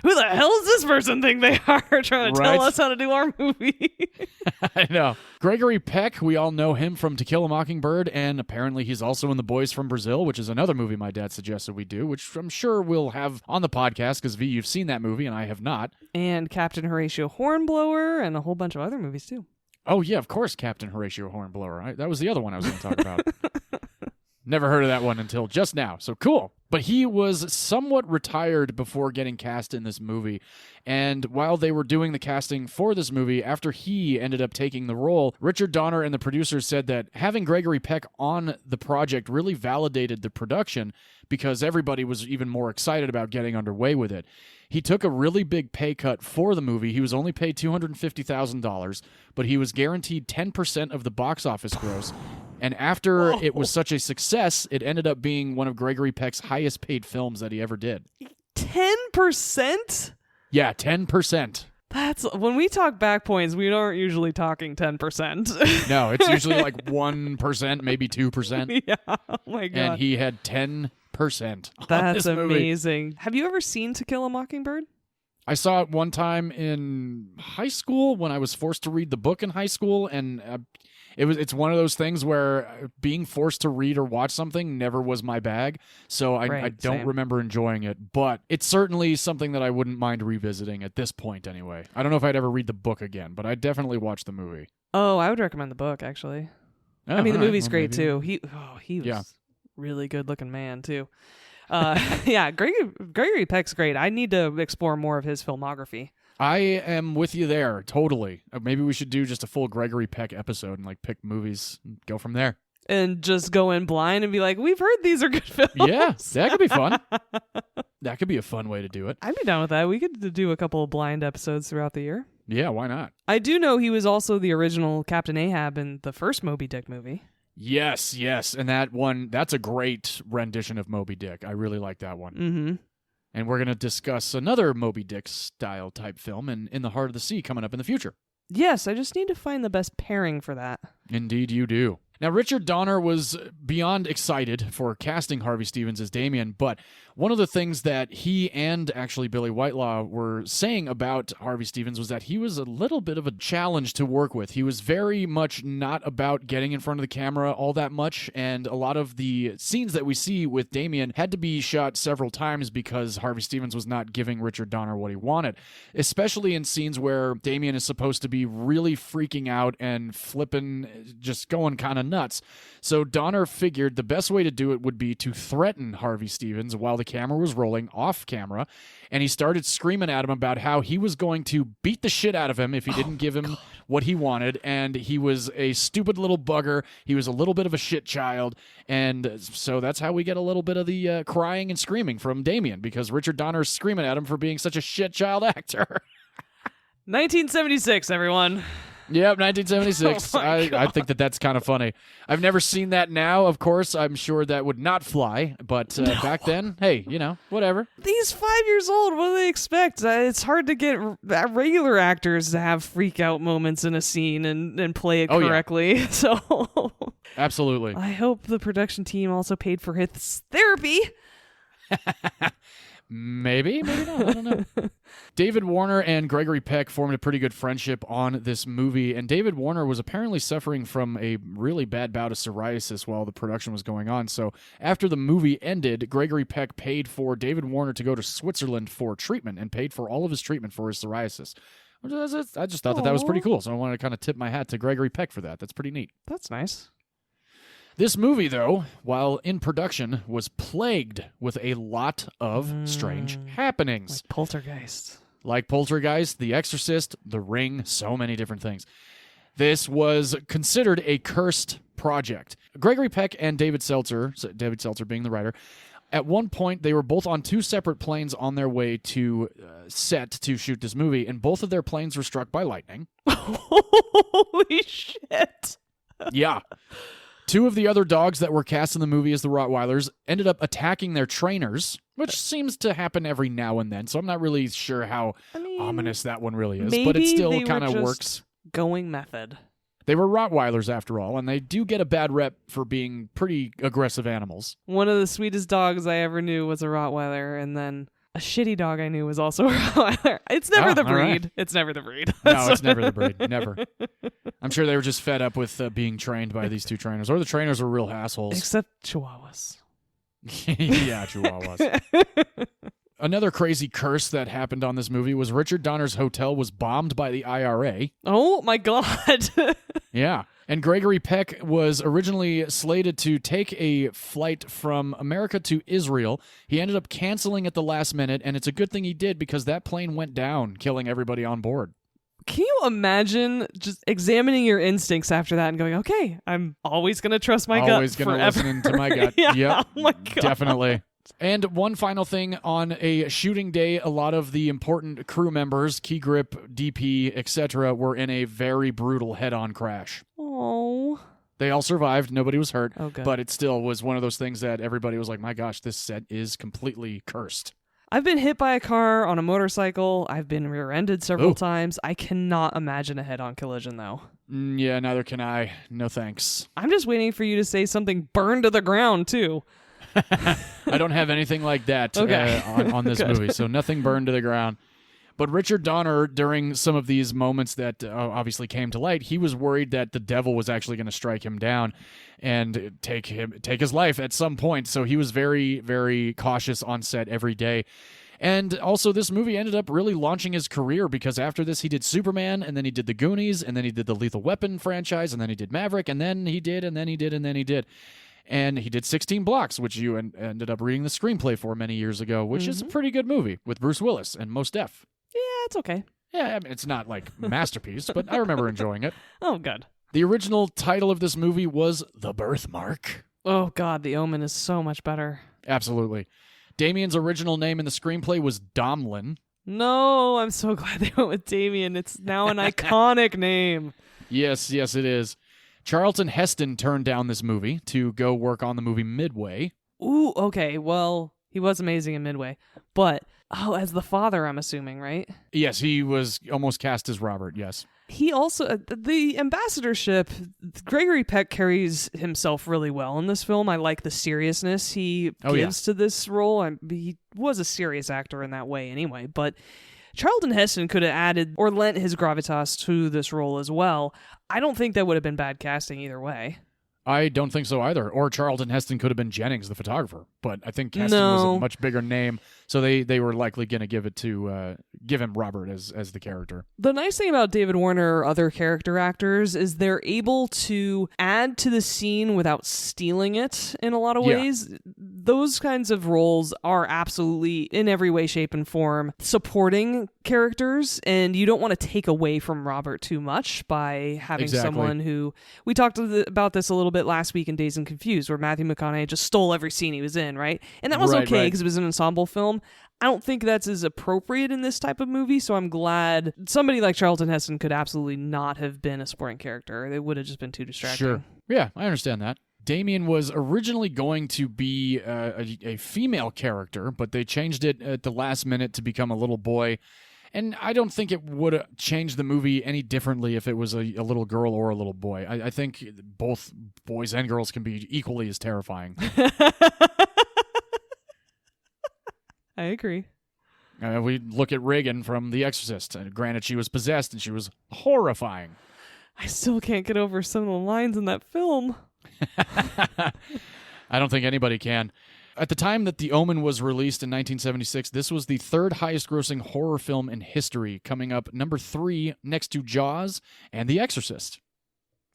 Who the hell does this person think they are trying to tell us how to do our movie? I know. Gregory Peck, we all know him from To Kill a Mockingbird, and apparently he's also in The Boys from Brazil, which is another movie my dad suggested we do, which I'm sure we'll have on the podcast, because V, you've seen that movie, and I have not. And Captain Horatio Hornblower, and a whole bunch of other movies, too. Oh, yeah, of course, Captain Horatio Hornblower. That was the other one I was going to talk about. Never heard of that one until just now, so cool. But he was somewhat retired before getting cast in this movie, and while they were doing the casting for this movie, after he ended up taking the role, Richard Donner and the producers said that having Gregory Peck on the project really validated the production because everybody was even more excited about getting underway with it. He took a really big pay cut for the movie. He was only paid $250,000, but he was guaranteed 10% of the box office gross. And after it was such a success, it ended up being one of Gregory Peck's highest paid films that he ever did. 10%? Yeah, 10%. That's when we talk back points, we aren't usually talking 10%. No, it's usually like 1%, maybe 2%. Yeah. Oh my God. And he had 10%. That's on this movie. amazing. Have you ever seen To Kill a Mockingbird? I saw it one time in high school when I was forced to read the book in high school, and it's one of those things where being forced to read or watch something never was my bag, so I don't remember enjoying it, but it's certainly something that I wouldn't mind revisiting at this point anyway. I don't know if I'd ever read the book again, but I'd definitely watch the movie. Oh, I would recommend the book, actually. Oh, I mean, the all right. movie's Well, great, maybe. too. He was really good-looking man, too. Yeah, Gregory Peck's great. I need to explore more of his filmography. I am with you there, totally. Maybe we should do just a full Gregory Peck episode and like pick movies and go from there. And just go in blind and be like, we've heard these are good films. Yeah, that could be fun. That could be a fun way to do it. I'd be down with that. We could do a couple of blind episodes throughout the year. Yeah, why not? I do know he was also the original Captain Ahab in the first Moby Dick movie. Yes. And that's a great rendition of Moby Dick. I really like that one. Mm-hmm. And we're going to discuss another Moby Dick style type film in the Heart of the Sea coming up in the future. Yes, I just need to find the best pairing for that. Indeed you do. Now, Richard Donner was beyond excited for casting Harvey Stephens as Damien, but one of the things that he and actually Billy Whitelaw were saying about Harvey Stephens was that he was a little bit of a challenge to work with. He was very much not about getting in front of the camera all that much, and a lot of the scenes that we see with Damien had to be shot several times because Harvey Stephens was not giving Richard Donner what he wanted, especially in scenes where Damien is supposed to be really freaking out and flipping, just going kind of nuts. So Donner figured the best way to do it would be to threaten Harvey Stephens while the camera was rolling off camera, and he started screaming at him about how he was going to beat the shit out of him if he didn't give him what he wanted, and he was a stupid little bugger. He was a little bit of a shit child, and so that's how we get a little bit of the crying and screaming from Damien, because Richard Donner's screaming at him for being such a shit child actor. 1976, everyone. Yep, 1976. Oh I think that's kind of funny. I've never seen that now, of course. I'm sure that would not fly, but back then, hey, whatever. He's 5 years old. What do they expect? It's hard to get regular actors to have freak out moments in a scene and play it correctly. Yeah. So absolutely. I hope the production team also paid for his therapy. Maybe not. I don't know. David Warner and Gregory Peck formed a pretty good friendship on this movie, and David Warner was apparently suffering from a really bad bout of psoriasis while the production was going on. So after the movie ended, Gregory Peck paid for David Warner to go to Switzerland for treatment and paid for all of his treatment for his psoriasis. I just thought that was pretty cool, so I wanted to kind of tip my hat to Gregory Peck for that. That's pretty neat. That's nice. This movie, though, while in production, was plagued with a lot of strange happenings. Like Poltergeist. The Exorcist, The Ring, so many different things. This was considered a cursed project. Gregory Peck and David Seltzer being the writer, at one point they were both on two separate planes on their way to set to shoot this movie, and both of their planes were struck by lightning. Holy shit. Yeah. Two of the other dogs that were cast in the movie as the Rottweilers ended up attacking their trainers, which seems to happen every now and then. So I'm not really sure how ominous that one really is, but it still kind of works. Going method. They were Rottweilers after all, and they do get a bad rep for being pretty aggressive animals. One of the sweetest dogs I ever knew was a Rottweiler, and then a shitty dog I knew was also a Rottweiler. It's never the breed. Right. It's never the breed. No, it's never the breed. Never. I'm sure they were just fed up with being trained by these two trainers, or the trainers were real assholes. Except Chihuahuas. Yeah, Chihuahuas. Another crazy curse that happened on this movie was Richard Donner's hotel was bombed by the IRA. Oh, my God. Yeah. And Gregory Peck was originally slated to take a flight from America to Israel. He ended up canceling at the last minute, and it's a good thing he did because that plane went down, killing everybody on board. Can you imagine just examining your instincts after that and going, okay, I'm always going to trust my gut Always going to listen to my gut. Yeah, Yep, oh my God. Definitely. And one final thing, on a shooting day, a lot of the important crew members, key grip, DP, etc., were in a very brutal head-on crash. Oh. They all survived. Nobody was hurt. Oh, good. But it still was one of those things that everybody was like, my gosh, this set is completely cursed. I've been hit by a car on a motorcycle. I've been rear-ended several times. I cannot imagine a head-on collision, though. Yeah, neither can I. No thanks. I'm just waiting for you to say something burned to the ground, too. I don't have anything like that Okay. on this movie, so nothing burned to the ground. But Richard Donner, during some of these moments that obviously came to light, he was worried that the devil was actually going to strike him down and take his life at some point. So he was very, very cautious on set every day. And also, this movie ended up really launching his career because after this, he did Superman, and then he did The Goonies, and then he did the Lethal Weapon franchise, and then he did Maverick, and then he did, and then he did, and then he did. And he did 16 Blocks, which you ended up reading the screenplay for many years ago, which is a pretty good movie with Bruce Willis and Mos Def. Yeah, it's okay. Yeah, I mean, it's not like masterpiece, but I remember enjoying it. Oh, good. The original title of this movie was The Birthmark. Oh, God, The Omen is so much better. Absolutely. Damien's original name in the screenplay was Domlin. No, I'm so glad they went with Damien. It's now an iconic name. Yes, it is. Charlton Heston turned down this movie to go work on the movie Midway. Ooh, okay, well, he was amazing in Midway. But, as the father, I'm assuming, right? Yes, he was almost cast as Robert, yes. He also, the ambassadorship, Gregory Peck carries himself really well in this film. I like the seriousness he gives to this role. He was a serious actor in that way anyway, but Charlton Heston could have added or lent his gravitas to this role as well. I don't think that would have been bad casting either way. I don't think so either. Or Charlton Heston could have been Jennings, the photographer. But I think Heston was a much bigger name, so they were likely going to give him Robert as the character. The nice thing about David Warner or other character actors is they're able to add to the scene without stealing it in a lot of ways. Those kinds of roles are absolutely, in every way, shape, and form, supporting characters, and you don't want to take away from Robert too much by having someone who... We talked about this a little bit last week in Dazed and Confused, where Matthew McConaughey just stole every scene he was in, right? And that was okay because it was an ensemble film. I don't think that's as appropriate in this type of movie, so I'm glad somebody like Charlton Heston could absolutely not have been a supporting character. It would have just been too distracting. Sure. Yeah, I understand that. Damien was originally going to be a female character, but they changed it at the last minute to become a little boy. And I don't think it would have changed the movie any differently if it was a little girl or a little boy. I think both boys and girls can be equally as terrifying. I agree. We look at Reagan from The Exorcist. Granted, she was possessed and she was horrifying. I still can't get over some of the lines in that film. I don't think anybody can. At the time that The Omen was released in 1976, this was the third highest grossing horror film in history, coming up number 3 next to Jaws and The Exorcist.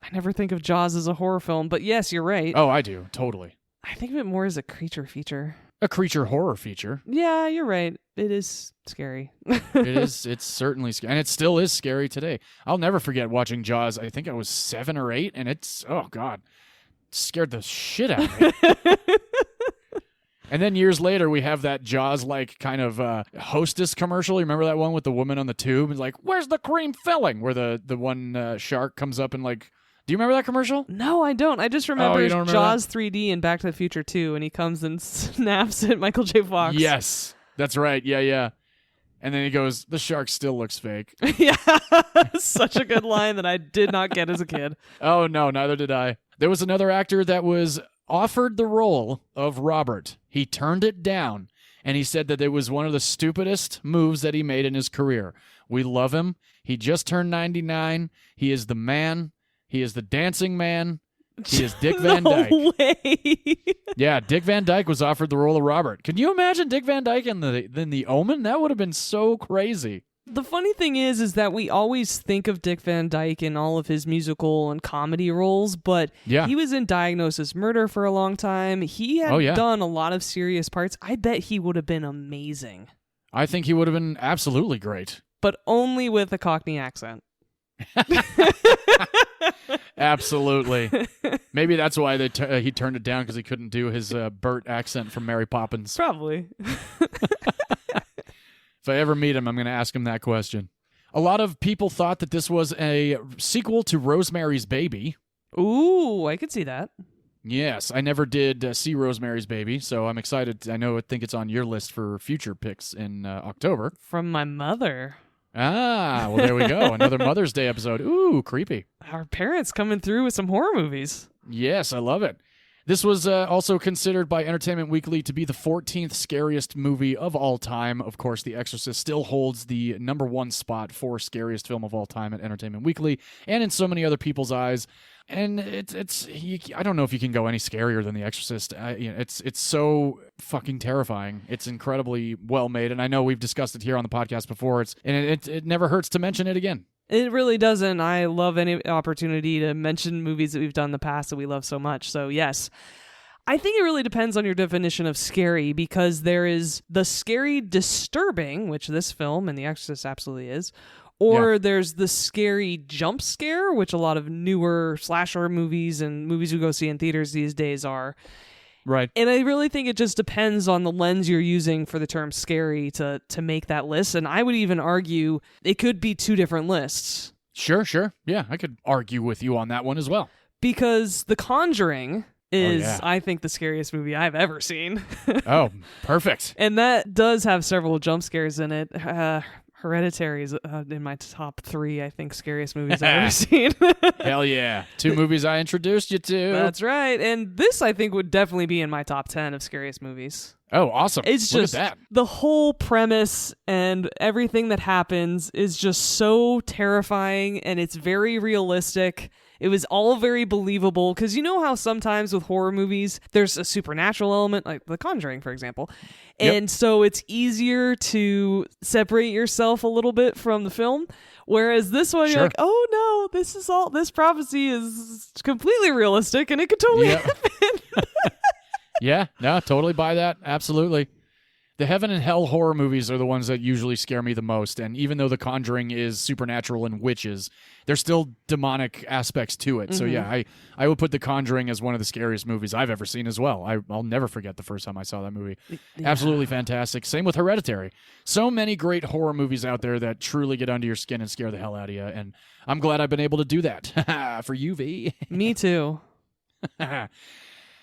I never think of Jaws as a horror film, but yes, you're right. Oh, I do. Totally. I think of it more as a creature feature. A creature horror feature. Yeah, you're right. It is scary. It is. It's certainly scary. And it still is scary today. I'll never forget watching Jaws. I think I was 7 or 8, and it's, oh, God, it scared the shit out of me. And then years later, we have that Jaws-like kind of Hostess commercial. You remember that one with the woman on the tube? And like, where's the cream filling? Where the one shark comes up and like Do you remember that commercial? No, I don't. I just remember, you don't remember Jaws 3D and Back to the Future 2, and he comes and snaps at Michael J. Fox. Yes, that's right. Yeah. And then he goes, "The shark still looks fake." Yeah, such a good line that I did not get as a kid. Oh, no, neither did I. There was another actor that was offered the role of Robert. He turned it down, and he said that it was one of the stupidest moves that he made in his career. We love him. He just turned 99. He is the man. He is the dancing man. He is Dick Van Dyke. No way. Yeah, Dick Van Dyke was offered the role of Robert. Can you imagine Dick Van Dyke in the Omen? That would have been so crazy. The funny thing is that we always think of Dick Van Dyke in all of his musical and comedy roles, but he was in Diagnosis Murder for a long time. He had done a lot of serious parts. I bet he would have been amazing. I think he would have been absolutely great. But only with a Cockney accent. Absolutely. Maybe that's why he turned it down, because he couldn't do his Bert accent from Mary Poppins. Probably. If I ever meet him, I'm going to ask him that question. A lot of people thought that this was a sequel to Rosemary's Baby. Ooh, I could see that. Yes, I never did see Rosemary's Baby, so I'm excited. I think it's on your list for future picks in October. From my mother. Ah, well, there we go. Another Mother's Day episode. Ooh, creepy. Our parents coming through with some horror movies. Yes, I love it. This was also considered by Entertainment Weekly to be the 14th scariest movie of all time. Of course, The Exorcist still holds the number one spot for scariest film of all time at Entertainment Weekly and in so many other people's eyes. And I don't know if you can go any scarier than The Exorcist. It's so fucking terrifying. It's incredibly well made, and I know we've discussed it here on the podcast before. It never hurts to mention it again. It really doesn't. I love any opportunity to mention movies that we've done in the past that we love so much. So yes, I think it really depends on your definition of scary, because there is the scary disturbing, which this film and The Exorcist absolutely is. Or there's the scary jump scare, which a lot of newer slasher movies and movies we go see in theaters these days are. Right. And I really think it just depends on the lens you're using for the term scary to make that list. And I would even argue it could be two different lists. Sure. Yeah, I could argue with you on that one as well. Because The Conjuring is, I think, the scariest movie I've ever seen. Oh, perfect. And that does have several jump scares in it. Hereditary is in my top 3, I think, scariest movies I've ever seen. Hell yeah. 2 movies I introduced you to. That's right. And this, I think, would definitely be in my top 10 of scariest movies. Oh, awesome. It's Look just at that. The whole premise and everything that happens is just so terrifying, and it's very realistic. It was all very believable, because you know how sometimes with horror movies, there's a supernatural element, like The Conjuring, for example. And so it's easier to separate yourself a little bit from the film. Whereas this one, you're like, oh no, this prophecy is completely realistic, and it could totally happen. Yeah, no, totally buy that. Absolutely. The heaven and hell horror movies are the ones that usually scare me the most, and even though The Conjuring is supernatural and witches, there's still demonic aspects to it. Mm-hmm. So yeah, I would put The Conjuring as one of the scariest movies I've ever seen as well. I'll never forget the first time I saw that movie. Yeah. Absolutely fantastic. Same with Hereditary. So many great horror movies out there that truly get under your skin and scare the hell out of you, and I'm glad I've been able to do that. For you, V. Me too.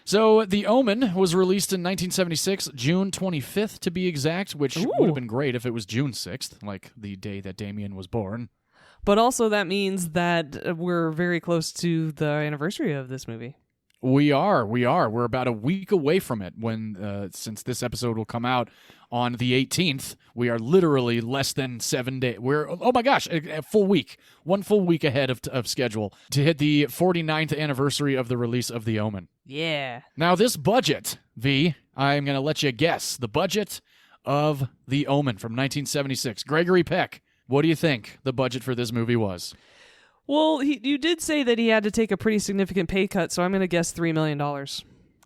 So, The Omen was released in 1976, June 25th to be exact, which would have been great if it was June 6th, like the day that Damien was born. But also that means that we're very close to the anniversary of this movie. We are. We're about a week away from it since this episode will come out on the 18th. We are literally less than 7 days. Oh my gosh, a full week. 1 full week ahead of schedule to hit the 49th anniversary of the release of The Omen. Yeah. Now this budget, V, I'm going to let you guess. The budget of The Omen from 1976. Gregory Peck, what do you think the budget for this movie was? Well, you did say that he had to take a pretty significant pay cut, so I'm going to guess $3 million.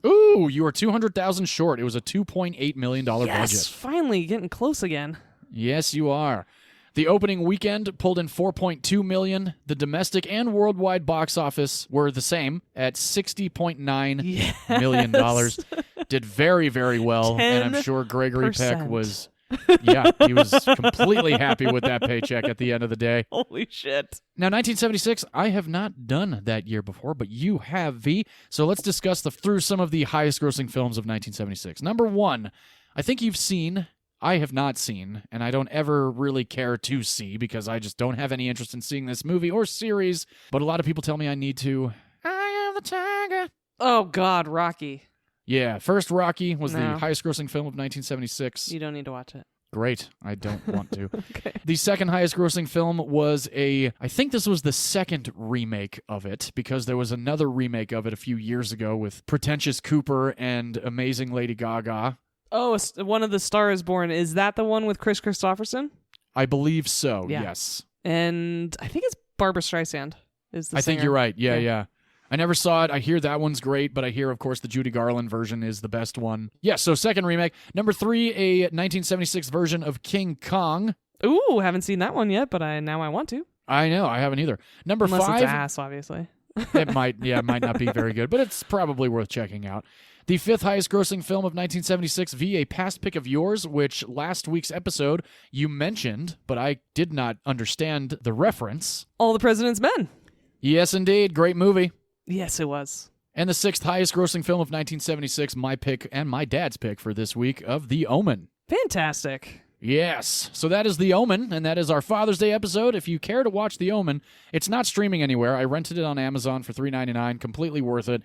Ooh, you are $200,000 short. It was a $2.8 million budget. Yes, finally getting close again. Yes, you are. The opening weekend pulled in $4.2 million. The domestic and worldwide box office were the same at $60.9 million. Did very, very well, and I'm sure Gregory Peck was Yeah, he was completely happy with that paycheck at the end of the day. Holy shit. Now, 1976, I have not done that year before, but you have, V. So let's discuss through some of the highest-grossing films of 1976. Number one, I think you've seen, I have not seen, and I don't ever really care to see because I just don't have any interest in seeing this movie or series, but a lot of people tell me I need to. I am the tiger. Oh, God, Rocky. Yeah, first Rocky was the No. highest-grossing film of 1976. You don't need to watch it. Great. I don't want to. Okay. The second highest grossing film was I think this was the second remake of it, because there was another remake of it a few years ago with Pretentious Cooper and Amazing Lady Gaga. Oh, one of the Star is Born. Is that the one with Chris Christopherson? I believe so, Yeah. yes. And I think it's Barbara Streisand is the I singer. think you're right. Yeah, Yeah. yeah. I never saw it. I hear that one's great, but I hear, of course, the Judy Garland version is the best one. Yeah, so second remake. Number three, a 1976 version of King Kong. Ooh, haven't seen that one yet, but now I want to. I know, I haven't either. Number Unless five. it's ass, obviously. It might not be very good, but it's probably worth checking out. The fifth highest grossing film of 1976, V, a past pick of yours, which last week's episode you mentioned, but I did not understand the reference. All the President's Men. Yes, indeed. Great movie. Yes, it was. And the sixth highest grossing film of 1976, my pick and my dad's pick for this week, of The Omen. Fantastic. Yes. So that is The Omen, and that is our Father's Day episode. If you care to watch The Omen, it's not streaming anywhere. I rented it on Amazon for $3.99, completely worth it.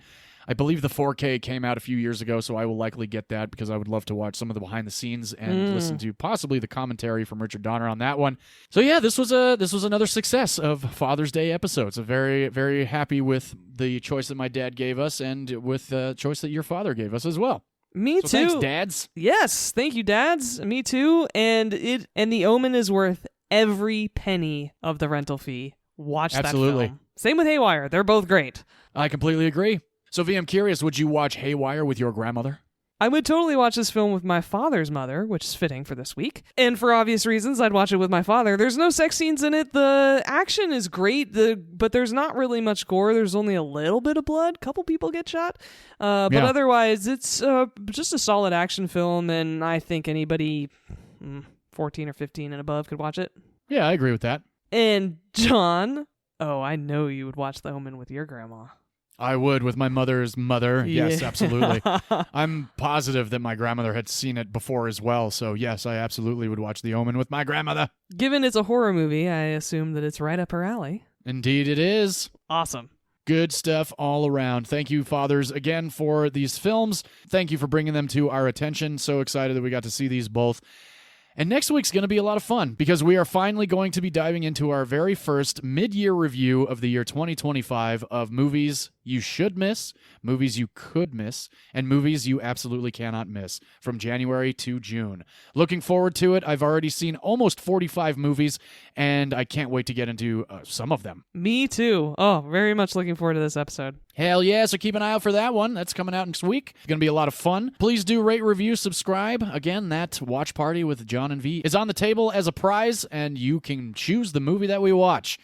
I believe the 4K came out a few years ago, so I will likely get that because I would love to watch some of the behind the scenes and listen to possibly the commentary from Richard Donner on that one. So yeah, this was another success of Father's Day episodes. I'm very, very happy with the choice that my dad gave us and with the choice that your father gave us as well. Me So too. thanks, dads. Yes, thank you, dads. Me too. And The Omen is worth every penny of the rental fee. Watch Absolutely. that film. Same with Haywire. They're both great. I completely agree. So, V, I'm curious, would you watch Haywire with your grandmother? I would totally watch this film with my father's mother, which is fitting for this week. And for obvious reasons, I'd watch it with my father. There's no sex scenes in it. The action is great, but there's not really much gore. There's only a little bit of blood. A couple people get shot. But Yeah. otherwise, it's just a solid action film, and I think anybody 14 or 15 and above could watch it. Yeah, I agree with that. And John, I know you would watch The Omen with your grandma. I would with my mother's mother. Yes, Yeah. absolutely. I'm positive that my grandmother had seen it before as well. So, yes, I absolutely would watch The Omen with my grandmother. Given it's a horror movie, I assume that it's right up her alley. Indeed it is. Awesome. Good stuff all around. Thank you, fathers, again for these films. Thank you for bringing them to our attention. So excited that we got to see these both. And next week's going to be a lot of fun because we are finally going to be diving into our very first mid-year review of the year 2025 of movies you should miss, movies you could miss, and movies you absolutely cannot miss from January to June. Looking forward to it. I've already seen almost 45 movies, and I can't wait to get into some of them. Me too. Oh, very much looking forward to this episode. Hell yeah, so keep an eye out for that one. That's coming out next week. It's going to be a lot of fun. Please do rate, review, subscribe. Again, that watch party with John and V is on the table as a prize, and you can choose the movie that we watch.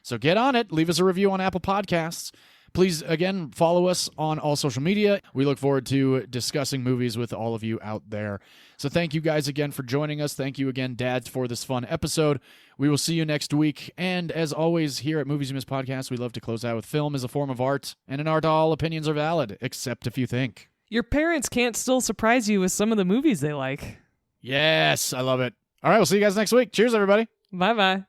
So get on it. Leave us a review on Apple Podcasts. Please, again, follow us on all social media. We look forward to discussing movies with all of you out there. So thank you guys again for joining us. Thank you again, Dad, for this fun episode. We will see you next week. And as always, here at Movies You Miss Podcast, we love to close out with film is a form of art, and in art, all opinions are valid, except if you think. Your parents can't still surprise you with some of the movies they like. Yes, I love it. All right, we'll see you guys next week. Cheers, everybody. Bye-bye.